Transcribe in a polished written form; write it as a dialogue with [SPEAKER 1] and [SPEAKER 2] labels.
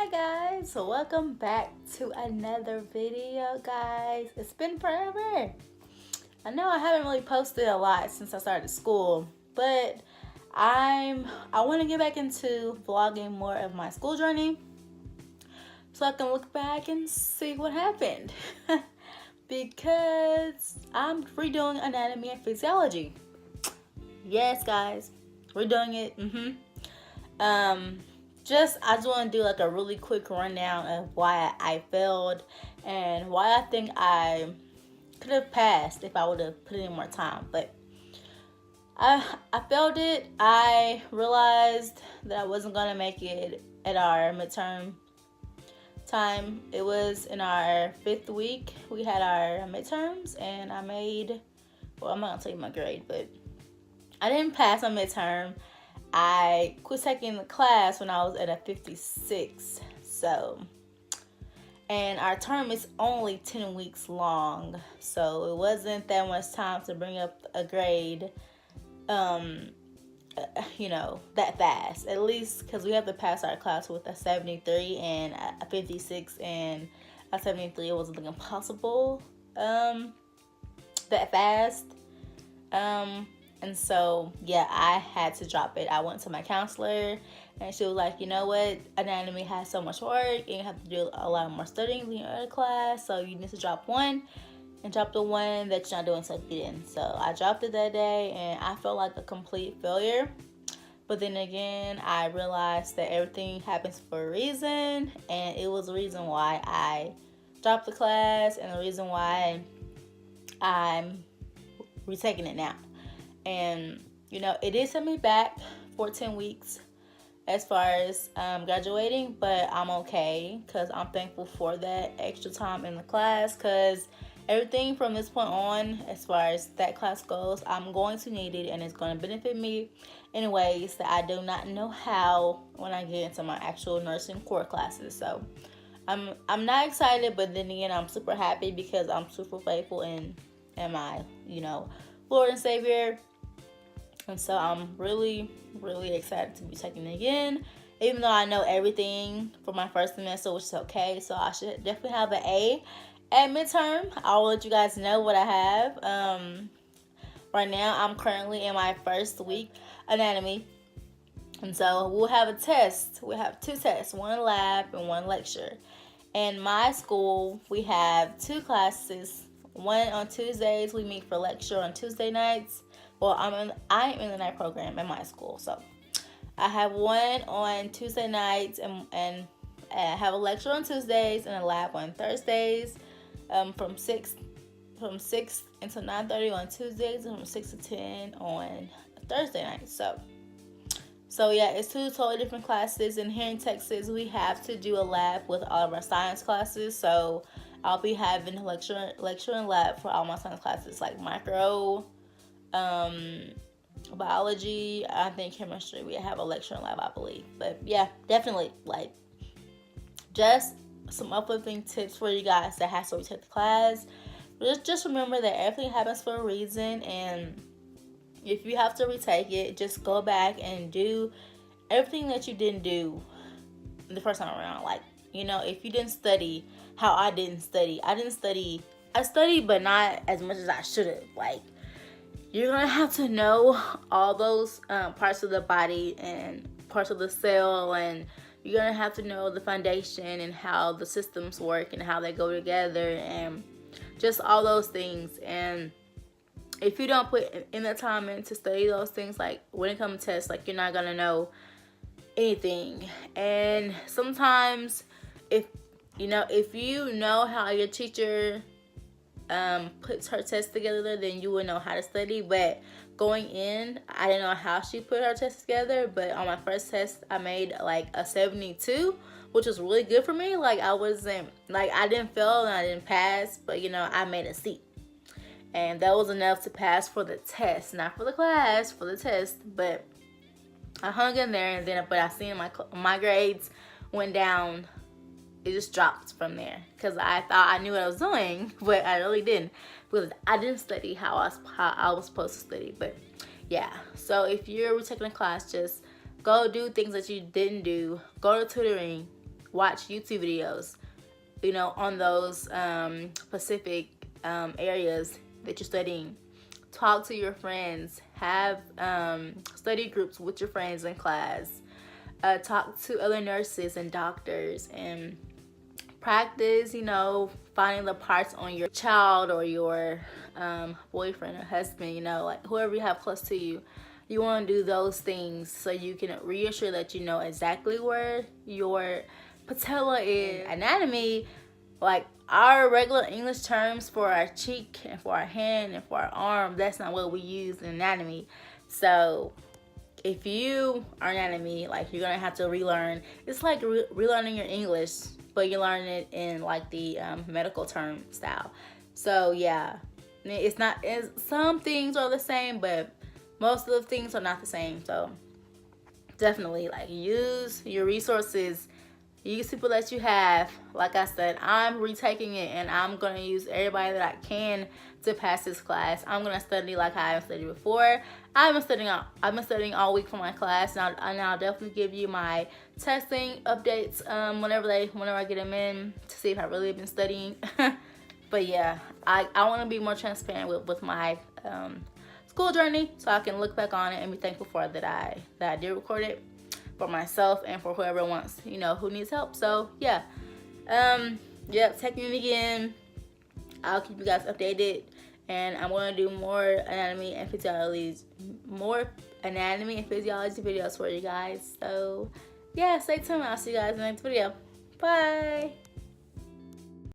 [SPEAKER 1] Hi guys, so welcome back to another video, guys. It's been forever. I know I haven't really posted a lot since I started school, but I want to get back into vlogging more of my school journey so I can look back and see what happened. Because I'm redoing anatomy and physiology. Yes, guys, we're doing it. I just want to do like a really quick rundown of why I failed and why I think I could have passed if I would have put in more time. But I failed it. I realized that I wasn't gonna make it at our midterm time. It was in our 5th week. We had our midterms, and I made. Well, I'm not gonna tell you my grade, but I didn't pass my midterm. I quit taking the class when I was at a 56. So, and our term is only 10 weeks long. So it wasn't that much time to bring up a grade, that fast. At least because we have to pass our class with a 73 and a 56 and a 73. It wasn't looking possible that fast. And so, yeah, I had to drop it. I went to my counselor, and she was like, you know what? Anatomy has so much work, and you have to do a lot more studying in your other class, so you need to drop one, and drop the one that you're not doing so good in. So I dropped it that day, and I felt like a complete failure. But then again, I realized that everything happens for a reason, and it was the reason why I dropped the class, and the reason why I'm retaking it now. And, it did set me back for 10 weeks as far as graduating, but I'm okay because I'm thankful for that extra time in the class, because everything from this point on, as far as that class goes, I'm going to need it, and it's going to benefit me in ways that I do not know how when I get into my actual nursing core classes. So I'm not excited, but then again, I'm super happy because I'm super faithful in my, Lord and Savior. And so I'm really, really excited to be taking it again, even though I know everything for my first semester, which is okay. So I should definitely have an A at midterm. I'll let you guys know what I have. Right now, I'm currently in my first week anatomy. And so we'll have a test. We have 2 tests, 1 lab and 1 lecture. In my school, we have 2 classes. One on Tuesdays. We meet for lecture on Tuesday nights. Well, I'm in the night program at my school, so I have one on Tuesday nights and have a lecture on Tuesdays and a lab on Thursdays, from 6 until 9:30 on Tuesdays, and from 6 to 10 on Thursday nights. So yeah, it's 2 totally different classes. And here in Texas, we have to do a lab with all of our science classes. So I'll be having a lecture and lab for all my science classes, like micro, biology, I think chemistry. We have a lecture and lab, I believe. But yeah, definitely, like, just some uplifting tips for you guys that has to retake the class. Just remember that everything happens for a reason, and if you have to retake it, just go back and do everything that you didn't do the first time around. Like, if you didn't study how I didn't study, I studied, but not as much as I should have. Like, you're going to have to know all those parts of the body and parts of the cell, and you're going to have to know the foundation and how the systems work and how they go together and just all those things. And if you don't put in the time in to study those things, like when it comes to tests, like, you're not going to know anything. And sometimes if you know how your teacher puts her test together, then you would know how to study. But going in, I didn't know how she put her test together, but on my first test I made like a 72, which was really good for me. Like, I wasn't, like, I didn't fail and I didn't pass, but I made a C, and that was enough to pass for the test, not for the class, for the test. But I hung in there, and then but I seen my grades went down. It just dropped from there because I thought I knew what I was doing, but I really didn't, because I didn't study how I was supposed to study. But yeah, so if you're retaking a class, just go do things that you didn't do. Go to tutoring. watch YouTube videos, you know, on those specific areas that you're studying. Talk to your friends. Have study groups with your friends in class. Talk to other nurses and doctors, and practice, you know, finding the parts on your child or your boyfriend or husband, you know, like whoever you have close to you. You want to do those things so you can reassure that you know exactly where your patella is. Anatomy, like our regular English terms for our cheek and for our hand and for our arm, that's not what we use in anatomy. So if you are anatomy, like you're gonna have to relearn. It's like relearning your English, but you learn it in like the medical term style. So yeah, some things are the same, but most of the things are not the same. So definitely, like, use your resources, use people that you have. Like I said, I'm retaking it, and I'm gonna use everybody that I can to pass this class. I'm gonna study like I haven't studied before. I've been studying all week for my class, and I'll definitely give you my testing updates whenever I get them in, to see if I really been studying. But yeah, I want to be more transparent with my school journey, so I can look back on it and be thankful for that I did record it for myself and for whoever wants, you know, who needs help. So yeah, taking it again. I'll keep you guys updated, and I'm gonna do more anatomy and physiology videos for you guys. So yeah, stay tuned. I'll see you guys in the next video. Bye.